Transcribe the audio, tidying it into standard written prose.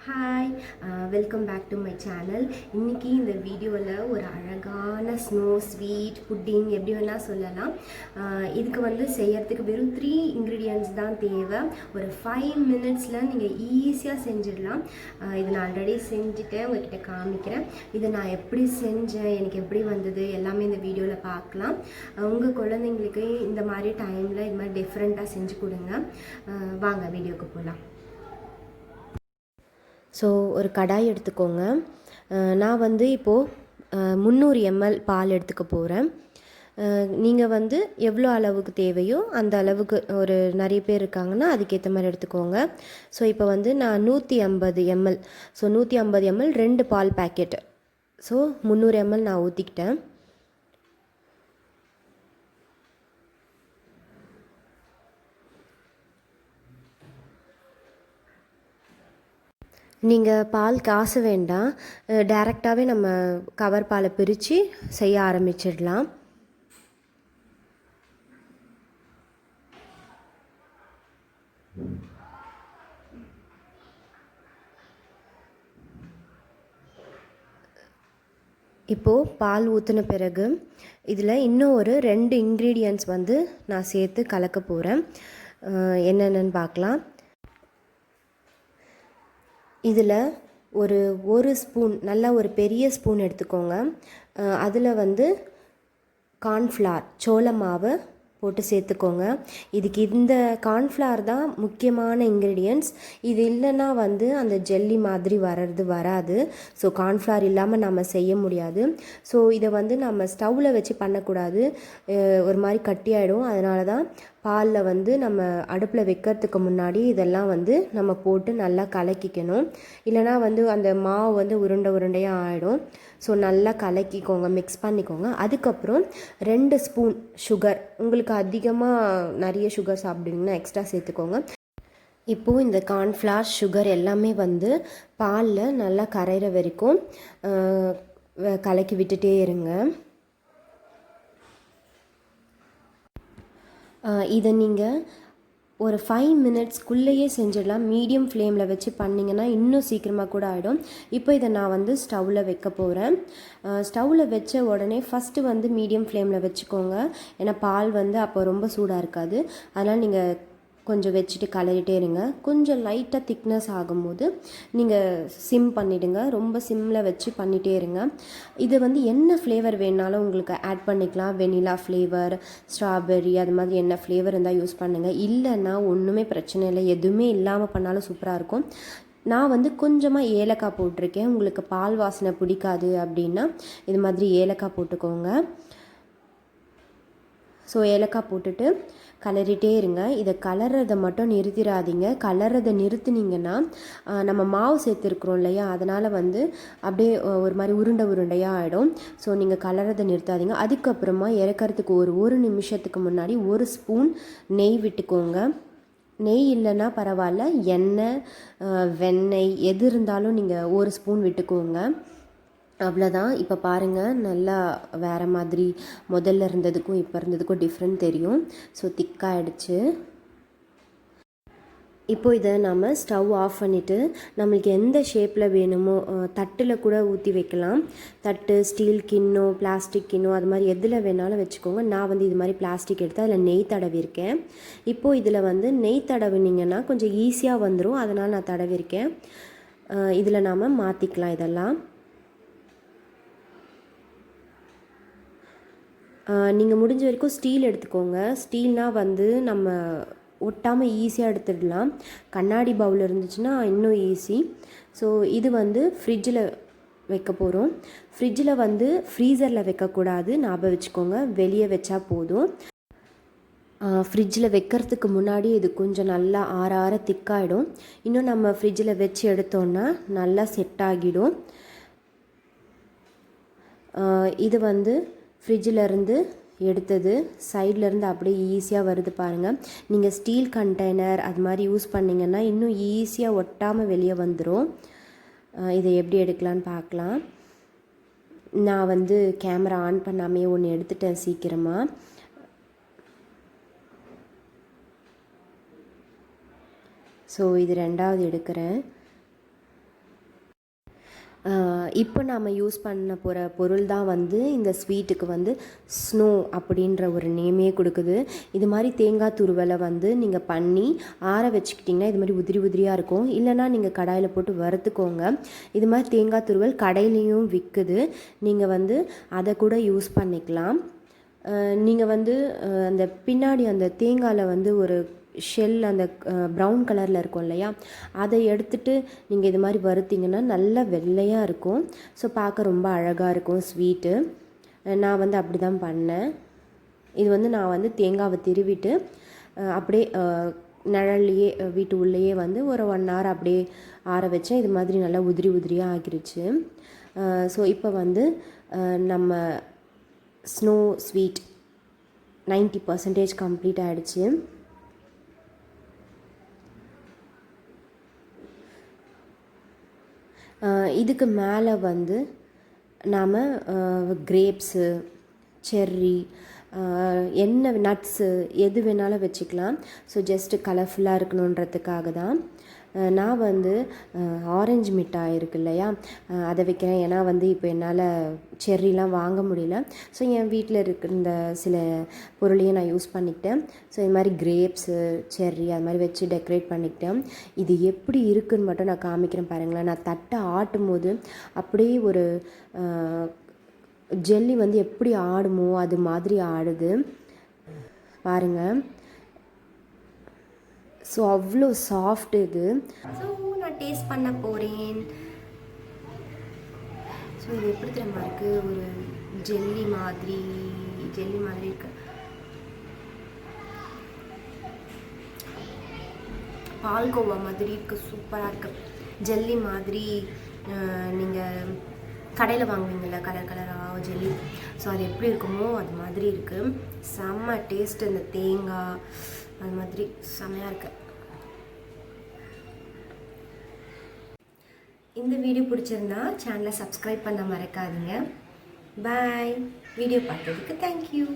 Hi, welcome back to my channel. இன்றைக்கி இந்த வீடியோவில் ஒரு அழகான ஸ்னோ ஸ்வீட் புட்டிங் எப்படி வேணால் சொல்லலாம். இதுக்கு வந்து செய்யறதுக்கு வெறும் 3 இன்க்ரீடியன்ட்ஸ் தான் தேவை. ஒரு 5 மினிட்ஸில் நீங்கள் ஈஸியாக செஞ்சிடலாம். இதை நான் ஆல்ரெடி செஞ்சுட்டேன், உங்கள்கிட்ட காமிக்கிறேன். இதை நான் எப்படி செஞ்சேன், எனக்கு எப்படி வந்தது எல்லாமே இந்த வீடியோவில் பார்க்கலாம். உங்கள் குழந்தைங்களுக்கு இந்த மாதிரி டைமில் இது மாதிரி டிஃப்ரெண்ட்டாக செஞ்சு கொடுங்க. வாங்க வீடியோக்கு போகலாம். ஸோ ஒரு கடாய் எடுத்துக்கோங்க. நான் வந்து இப்போது 300 ml பால் எடுத்துக்க போகிறேன். நீங்கள் வந்து எவ்வளோ அளவுக்கு தேவையோ அந்த அளவுக்கு, ஒரு நிறைய பேர் இருக்காங்கன்னா அதுக்கேற்ற மாதிரி எடுத்துக்கோங்க. ஸோ இப்போ வந்து நான் 150 ml, ஸோ 150 ml 2 பால் பேக்கெட்டு, ஸோ 300 ml நான் ஊற்றிக்கிட்டேன். நீங்கள் பால் காச வேண்டாம், டைரெக்டாகவே நம்ம கவர் பாலை பிரித்து செய்ய ஆரம்பிச்சிடலாம். இப்போது பால் ஊற்றின பிறகு இதில் இன்னும் ஒரு 2 இன்க்ரீடியன்ட்ஸ் வந்து நான் சேர்த்து கலக்க போகிறேன். என்னென்னு பார்க்கலாம். இதில் ஒரு ஸ்பூன், நல்லா ஒரு பெரிய ஸ்பூன் எடுத்துக்கோங்க. அதில் வந்து கார்ன்ஃப்ளவர், சோள மாவு போட்டு சேர்த்துக்கோங்க. இதுக்கு இந்த கார்ன்ஃப்ளவர் தான் முக்கியமான இன்க்ரீடியன்ட்ஸ். இது இல்லைன்னா வந்து அந்த ஜெல்லி மாதிரி வராது. ஸோ கார்ன்ஃப்ளவர் இல்லாமல் நம்ம செய்ய முடியாது. ஸோ இதை வந்து நம்ம ஸ்டவ்வில் வச்சு பண்ணக்கூடாது, ஒரு மாதிரி கட்டியாயிடும். அதனால தான் பாலில் வந்து நம்ம அடுப்பில் வைக்கிறதுக்கு முன்னாடி இதெல்லாம் வந்து நம்ம போட்டு நல்லா கலக்கிக்கணும். இல்லைனா வந்து அந்த மாவு வந்து உருண்டையாக ஆகிடும். ஸோ நல்லா கலக்கிக்கோங்க, மிக்ஸ் பண்ணிக்கோங்க. அதுக்கப்புறம் 2 ஸ்பூன் சுகர், உங்களுக்கு அதிகமாக நிறைய சுகர் சாப்பிடுவீங்கன்னா எக்ஸ்ட்ரா சேர்த்துக்கோங்க. இப்போது இந்த கார்ன்ஃப்ளவர், சுகர் எல்லாமே வந்து பாலில் நல்லா கரைகிற வரைக்கும் கலக்கி விட்டுட்டே இருங்க. இதை நீங்கள் ஒரு 5 மினிட்ஸ்க்குள்ளேயே செஞ்சிடலாம். மீடியம் ஃப்ளேமில் வச்சு பண்ணிங்கன்னா இன்னும் சீக்கிரமாக கூட ஆகிடும். இப்போ இதை நான் வந்து ஸ்டவ்வில் வைக்க போகிறேன். ஸ்டவ்வில் வச்ச உடனே ஃபஸ்ட்டு வந்து மீடியம் ஃப்ளேமில் வச்சுக்கோங்க. ஏன்னா பால் வந்து அப்போ ரொம்ப சூடாக இருக்காது. அதனால் நீங்கள் கொஞ்சம் வச்சுட்டு கலரிட்டே இருங்க. கொஞ்சம் லைட்டாக திக்னஸ் ஆகும்போது நீங்கள் சிம் பண்ணிவிடுங்க. ரொம்ப சிம்மில் வச்சு பண்ணிகிட்டே இருங்க. இது வந்து என்ன ஃப்ளேவர் வேணாலும் உங்களுக்கு ஆட் பண்ணிக்கலாம். வெனிலா ஃப்ளேவர், ஸ்ட்ராபெர்ரி, அது மாதிரி என்ன ஃப்ளேவர் இருந்தால் யூஸ் பண்ணுங்கள். இல்லைன்னா ஒன்றுமே பிரச்சனை இல்லை, எதுவுமே இல்லாமல் பண்ணாலும் சூப்பராக இருக்கும். நான் வந்து கொஞ்சமாக ஏலக்காய் போட்டிருக்கேன். உங்களுக்கு பால் வாசனை பிடிக்காது அப்படின்னா இது மாதிரி ஏலக்காய் போட்டுக்கோங்க. ஸோ ஏலக்காய் போட்டுட்டு கலரிட்டே இருங்க. இதை கலர்றதை மட்டும் நிறுத்திடாதீங்க. கலர்றதை நிறுத்தினீங்கன்னா நம்ம மாவு சேர்த்துருக்குறோம் இல்லையா, அதனால் வந்து அப்படியே ஒரு மாதிரி உருண்டையாக ஆகிடும். ஸோ நீங்கள் கலர்றதை நிறுத்தாதீங்க. அதுக்கப்புறமா இறக்கிறதுக்கு ஒரு நிமிஷத்துக்கு முன்னாடி 1 ஸ்பூன் நெய் விட்டுக்கோங்க. நெய் இல்லைன்னா பரவாயில்ல, எண்ணெய், வெண்ணெய் எது இருந்தாலும் நீங்கள் 1 ஸ்பூன் விட்டுக்கோங்க. அவ்வளோதான். இப்போ பாருங்கள், நல்லா வேறு மாதிரி முதல்ல இருந்ததுக்கும் இப்போ இருந்ததுக்கும் டிஃப்ரெண்ட் தெரியும். ஸோ திக்காகிடுச்சு. இப்போது இதை நம்ம ஸ்டவ் ஆஃப் பண்ணிவிட்டு நம்மளுக்கு எந்த ஷேப்பில் வேணுமோ தட்டில் கூட ஊற்றி வைக்கலாம். தட்டு, ஸ்டீல் கிண்ணம், பிளாஸ்டிக் கிண்ணம், அது மாதிரி எதில் வேணாலும் வச்சுக்கோங்க. நான் வந்து இது மாதிரி பிளாஸ்டிக் எடுத்து அதில் நெய் தடவிருக்கேன். இப்போது இதில் வந்து நெய் தடவினீங்கன்னா கொஞ்சம் ஈஸியாக வந்துடும், அதனால் நான் தடவிருக்கேன். இதில் நாம் மாற்றிக்கலாம். இதெல்லாம் நீங்கள் முடிஞ்ச வரைக்கும் ஸ்டீல் எடுத்துக்கோங்க. ஸ்டீல்னால் வந்து நம்ம ஒட்டாமல் ஈஸியாக எடுத்துடலாம். கண்ணாடி பவுல் இருந்துச்சுன்னா இன்னும் ஈஸி. ஸோ இது வந்து ஃப்ரிட்ஜில் வைக்க போகிறோம். ஃப்ரிட்ஜில் வந்து ஃப்ரீசரில் வைக்கக்கூடாது, ஞாபகம் வச்சுக்கோங்க. வெளியே வச்சா போதும். ஃப்ரிட்ஜில் வைக்கிறதுக்கு முன்னாடி இது கொஞ்சம் நல்லா ஆற திக்காகிடும். இன்னும் நம்ம ஃப்ரிட்ஜில் வச்சு எடுத்தோன்னா நல்லா செட் ஆகிடும். இது வந்து ஃப்ரிட்ஜிலேருந்து எடுத்தது, சைட்லேருந்து அப்படியே ஈஸியாக வருது பாருங்கள். நீங்கள் ஸ்டீல் கண்டெய்னர் அது மாதிரி யூஸ் பண்ணிங்கன்னா இன்னும் ஈஸியாக ஒட்டாமல் வெளியே வந்துடும். இதை எப்படி எடுக்கலான்னு பார்க்கலாம். நான் வந்து கேமரா ஆன் பண்ணாமே ஒன்று எடுத்துட்டேன் சீக்கிரமாக. ஸோ இது ரெண்டாவது எடுக்கிறேன். இப்போ நாம் யூஸ் பண்ண போகிற பொருள் தான் வந்து இந்த ஸ்வீட்டுக்கு வந்து ஸ்னோ அப்படின்ற ஒரு நேமே கொடுக்குது. இது மாதிரி தேங்காய் துருவலை வந்து நீங்கள் பண்ணி ஆற வச்சுக்கிட்டிங்கன்னா இது மாதிரி உதிரி உதிரியாக இருக்கும். இல்லைனா நீங்கள் கடாயில் போட்டு வறுத்துக்கோங்க. இது மாதிரி தேங்காய் துருவல் கடையிலையும் விற்குது. நீங்கள் வந்து அதை கூட யூஸ் பண்ணிக்கலாம். நீங்கள் வந்து அந்த பின்னாடி அந்த தேங்காயில் வந்து ஒரு ஷெல் அந்த ப்ரௌன் கலரில் இருக்கும் இல்லையா, அதை எடுத்துகிட்டு நீங்கள் இது மாதிரி வறுத்திங்கன்னா நல்லா வெள்ளையாக இருக்கும். ஸோ பார்க்க ரொம்ப அழகாக இருக்கும் ஸ்வீட்டு. நான் வந்து அப்படி தான் பண்ணேன். இது வந்து நான் வந்து தேங்காவை திருவிட்டு அப்படியே நிழல்லையே வீட்டு உள்ளேயே வந்து ஒரு 1 hour அப்படியே ஆற வச்சேன். இது மாதிரி நல்லா உதிரி உதிரியாக ஆகிருச்சு. ஸோ இப்போ வந்து நம்ம ஸ்னோ ஸ்வீட் 90% கம்ப்ளீட் ஆகிடுச்சு. இதுக்கு மேலே வந்து நாம் கிரேப்ஸு, செர்ரி, என்ன நட்ஸு எது வேணாலும் வச்சுக்கலாம். ஸோ ஜஸ்ட்டு கலர்ஃபுல்லாக இருக்கணுன்றதுக்காக தான் நான் வந்து ஆரஞ்சு மிட்டாய் இருக்கு இல்லையா, அதை வைக்கிறேன். ஏன்னா வந்து இப்போ என்னால் செர்ரிலாம் வாங்க முடியல. ஸோ என் வீட்டில் இருக்கிற சில பொருளையும் நான் யூஸ் பண்ணிக்கிட்டேன். ஸோ இது மாதிரி கிரேப்ஸு, செர்ரி அது மாதிரி வச்சு டெக்கரேட் பண்ணிக்கிட்டேன். இது எப்படி இருக்குதுன்னு மட்டும் நான் காமிக்கிறேன் பாருங்களேன். நான் தட்டை ஆட்டும் போது அப்படியே ஒரு ஜெல்லி வந்து எப்படி ஆடுமோ அது மாதிரி ஆடுது பாருங்கள். ஸோ அவ்வளோ சாஃப்ட் இது. ஸோ நான் டேஸ்ட் பண்ண போகிறேன். ஸோ இது எப்படி தெரியுமா இருக்குது, ஒரு ஜெல்லி மாதிரி இருக்கு. பால்கோவா மாதிரி இருக்குது, சூப்பராக இருக்குது. ஜெல்லி மாதிரி நீங்கள் கடையில் வாங்குவீங்கள்ல கலர் கலராக ஜெல்லி, ஸோ அது எப்படி இருக்குமோ அது மாதிரி இருக்குது. செம்ம டேஸ்ட்டு. இந்த தேங்காய் அது மாதிரி செம்மையாக இருக்குது. இந்த வீடியோ பிடிச்சிருந்தா சேனலை சப்ஸ்கிரைப் பண்ண மறக்காதீங்க. பாய். வீடியோ பார்த்ததுக்கு தேங்க்யூ.